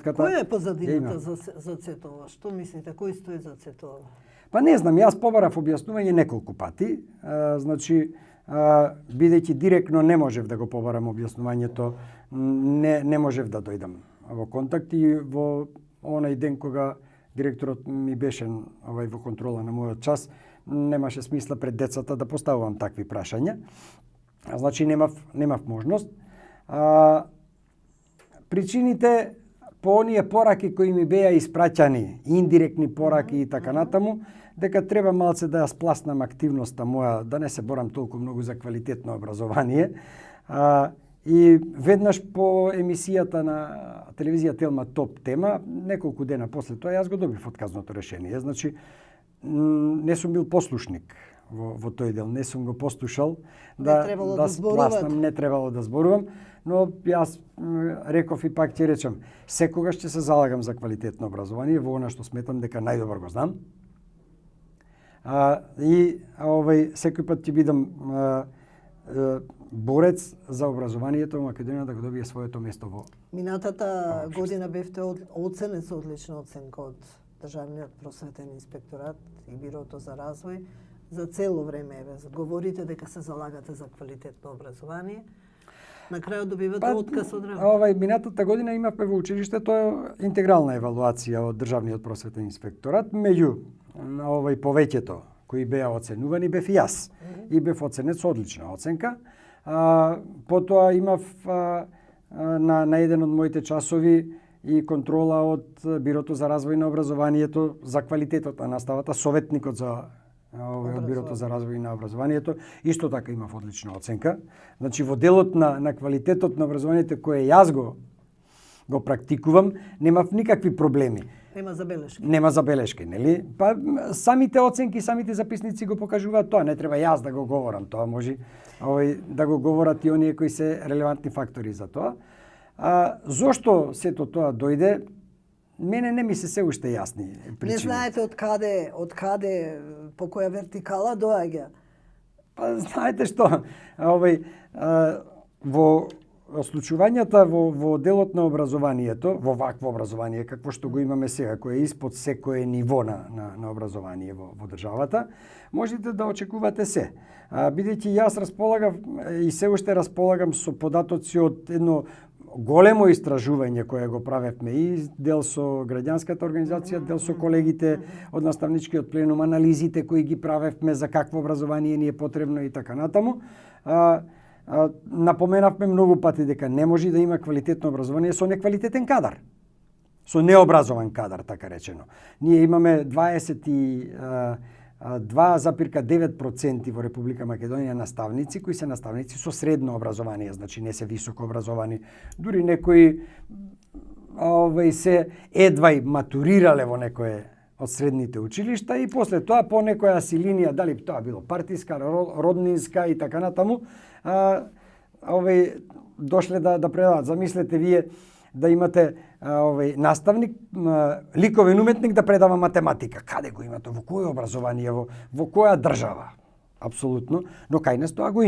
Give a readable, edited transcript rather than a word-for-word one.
врската. Која е позадината за сето ова? Што мислите, кој стои за сето ова? Па не знам, јас побарав објаснување неколку пати. Значи, бидејќи директно не можев да го побарам објаснувањето, не можев да дојдам во контакт и во онај ден кога директорот ми беше во контрола на мојот час, немаше смисла пред децата да поставувам такви прашања. Значи немав можност. Причините по оние пораки кои ми беа испраќани, индиректни пораки и така натаму, дека треба малце да ја спласнам активноста моја, да не се борам толку многу за квалитетно образование. И веднаш по емисијата на телевизија Телма Топ тема, неколку дена после тоа јас го добив отказното решение. Значи, не сум бил послушник во тој дел, не сум го послушал да спласнам, не требало да зборувам, но јас реков и пак ќе речам, секогаш ќе се залагам за квалитетно образование во она што сметам дека најдобро го знам. И секој пат ќе бидам борец за образованието во Македонија да го добие своето место во. Минатата година бевте оценет со одлична оценка од Државниот просветен инспекторат и Бирото за развој. За цело време говорите дека се залагате за квалитетно образование. На крајот добивате отказ од работа. Минатата година имавме во училиштето интегрална евалуација од Државниот просветен инспекторат, меѓу повеќето кои беа оценувани бев и јас. И бев оценет со одлична оценка. Потоа имав на еден од моите часови и контрола од Бирото за развој на образованието за квалитетот на наставата, советникот за Бирото за развој на образованието, исто така имав одлична оценка. Значи во делот на квалитетот на образованието кој јас го практикувам, немав никакви проблеми. Нема забелешки, нели? Па самите оценки, самите записници го покажуваат тоа, не треба јас да го говорам, тоа може да го говорат и оние кои се релевантни фактори за тоа. Зошто сето тоа дојде? Мене не ми се уште јасни причини. Не знаете од каде по која вертикала доаѓа? Па знаете што, во случувањата во делот на образованието, во вакво образование какво што го имаме сега, кој е испод секое ниво на образование во државата, можете да очекувате се. Бидејќи јас располагав и се уште располагам со податоци од едно големо истражување кое го правевме и дел со граѓанската организација, дел со колегите од наставничкиот пленум, анализите кои ги правевме за какво образование ни е потребно и така натаму. Напоменавме многу пати дека не може да има квалитетно образование со неквалитетен кадар. Со необразован кадар, така речено. Ние имаме 22,9% во Република Македонија наставници кои се наставници со средно образование, значи не се високо образовани. Дури некои се едвај матурирале во некое од средните училишта и после тоа по некоја си линија, дали тоа било партиска, роднинска и така натаму, дошле да предават. Замислете вие да имате наставник, ликовен уметник да предава математика. Каде го имате? Во кој образование? Во која држава? Апсолутно. Но кај нас тоа го има.